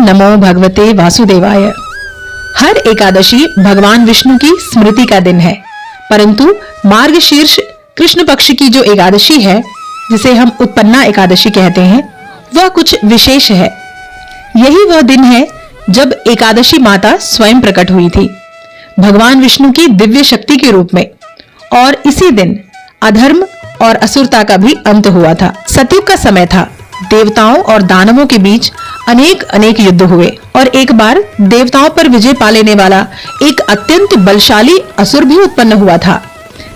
नमो भगवते वासुदेवाय। हर एकादशी भगवान विष्णु की स्मृति का दिन है, परंतु मार्गशीर्ष कृष्ण पक्ष की जो एकादशी है, जिसे हम उत्पन्ना एकादशी कहते हैं, वह कुछ विशेष है। यही वह दिन है जब एकादशी माता स्वयं प्रकट हुई थी भगवान विष्णु की दिव्य शक्ति के रूप में, और इसी दिन अधर्म और असुरता का भी अंत हुआ था। सतयुग का समय था। देवताओं और दानवों के बीच अनेक युद्ध हुए और एक बार देवताओं पर विजय पा लेने वाला एक अत्यंत बलशाली असुर भी उत्पन्न हुआ था,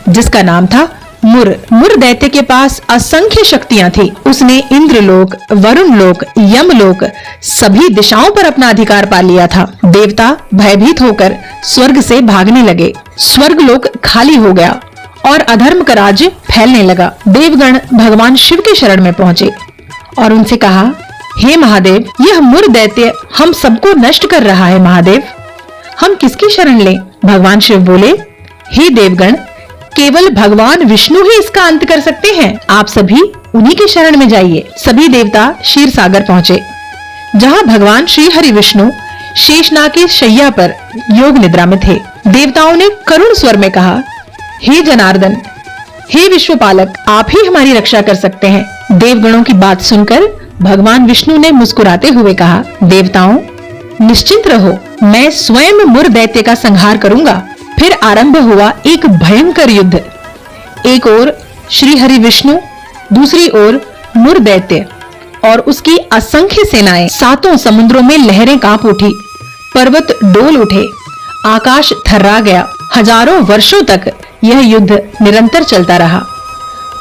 जिसका नाम था मुर। मुर दैत्य के पास असंख्य शक्तियां थी। उसने इंद्रलोक, वरुण लोक, यमलोक सभी दिशाओं पर अपना अधिकार पा लिया था। देवता भयभीत होकर स्वर्ग से भागने लगे। स्वर्ग लोक खाली हो गया और अधर्म का राज्य फैलने लगा। देवगण भगवान शिव के शरण में पहुंचे और उनसे कहा, हे महादेव, यह मुर दैत्य हम सबको नष्ट कर रहा है। महादेव, हम किसकी शरण लें? भगवान शिव बोले, हे देवगण, केवल भगवान विष्णु ही इसका अंत कर सकते हैं। आप सभी उन्हीं के शरण में जाइए। सभी देवता क्षीर सागर पहुंचे, जहां भगवान श्री हरि विष्णु शेषनाग की शैया पर योग निद्रा में थे। देवताओं ने करुण स्वर में कहा, हे जनार्दन, हे विश्वपालक, आप ही हमारी रक्षा कर सकते हैं। देवगणों की बात सुनकर भगवान विष्णु ने मुस्कुराते हुए कहा, देवताओं, निश्चिंत रहो, मैं स्वयं मुर दैत्य का संहार करूंगा। फिर आरंभ हुआ एक भयंकर युद्ध। एक ओर श्री हरि विष्णु, दूसरी ओर मुर दैत्य और उसकी असंख्य सेनाएं। सातों समुद्रों में लहरें कांप उठी, पर्वत डोल उठे, आकाश थर्रा गया। हजारों वर्षों तक यह युद्ध निरंतर चलता रहा।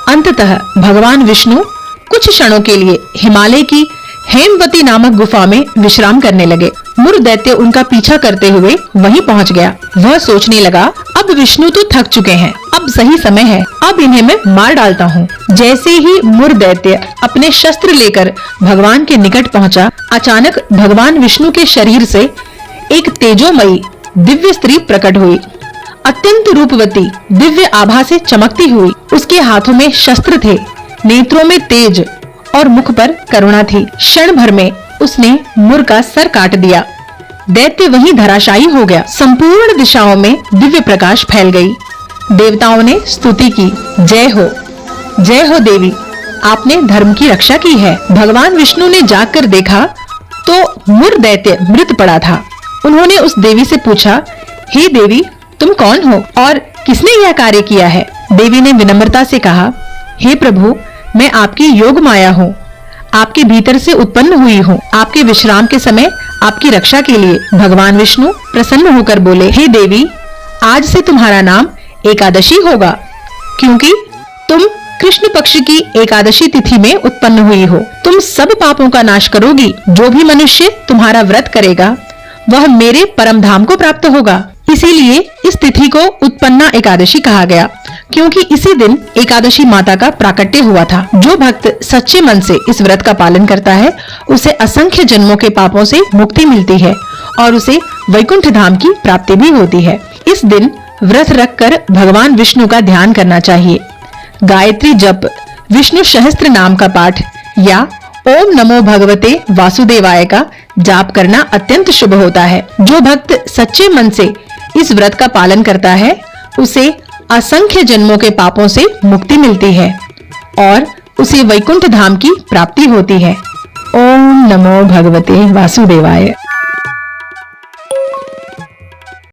अंततः भगवान विष्णु कुछ क्षणों के लिए हिमालय की हेमवती नामक गुफा में विश्राम करने लगे। मुर दैत्य उनका पीछा करते हुए वहीं पहुंच गया। वह सोचने लगा, अब विष्णु तो थक चुके हैं, अब सही समय है, अब इन्हें मैं मार डालता हूँ। जैसे ही मुर दैत्य अपने शस्त्र लेकर भगवान के निकट पहुंचा, अचानक भगवान विष्णु के शरीर से एक तेजोमयी दिव्य स्त्री प्रकट हुई। अत्यंत रूपवती, दिव्य आभा से चमकती हुई। उसके हाथों में शस्त्र थे, नेत्रों में तेज और मुख पर करुणा थी। क्षण भर में उसने मुर का सर काट दिया। दैत्य वहीं धराशायी हो गया। संपूर्ण दिशाओं में दिव्य प्रकाश फैल गई। देवताओं ने स्तुति की, जय हो देवी, आपने धर्म की रक्षा की है। भगवान विष्णु ने जाकर देखा तो मुर दैत्य मृत पड़ा था। उन्होंने उस देवी से पूछा, हे देवी, तुम कौन हो और किसने यह कार्य किया है? देवी ने विनम्रता से कहा, हे प्रभु, मैं आपकी योग माया हूँ, आपके भीतर से उत्पन्न हुई हूँ। आपके विश्राम के समय आपकी रक्षा के लिए भगवान विष्णु प्रसन्न होकर बोले, हे देवी, आज से तुम्हारा नाम एकादशी होगा, क्योंकि तुम कृष्ण पक्ष की एकादशी तिथि में उत्पन्न हुई हो। तुम सब पापों का नाश करोगी। जो भी मनुष्य तुम्हारा व्रत करेगा वह मेरे परम धाम को प्राप्त होगा। इसीलिए इस तिथि को उत्पन्ना एकादशी कहा गया, क्योंकि इसी दिन एकादशी माता का प्राकट्य हुआ था। जो भक्त सच्चे मन से इस व्रत का पालन करता है, उसे असंख्य जन्मों के पापों से मुक्ति मिलती है और उसे वैकुंठ धाम की प्राप्ति भी होती है। इस दिन व्रत रखकर भगवान विष्णु का ध्यान करना चाहिए। गायत्री जप, विष्णु सहस्त्र नाम का पाठ या ओम नमो भगवते वासुदेवाय का जाप करना अत्यंत शुभ होता है। जो भक्त सच्चे मन से इस व्रत का पालन करता है, उसे असंख्य जन्मों के पापों से मुक्ति मिलती है और उसे वैकुंठ धाम की प्राप्ति होती है। ओम नमो भगवते वासुदेवाय।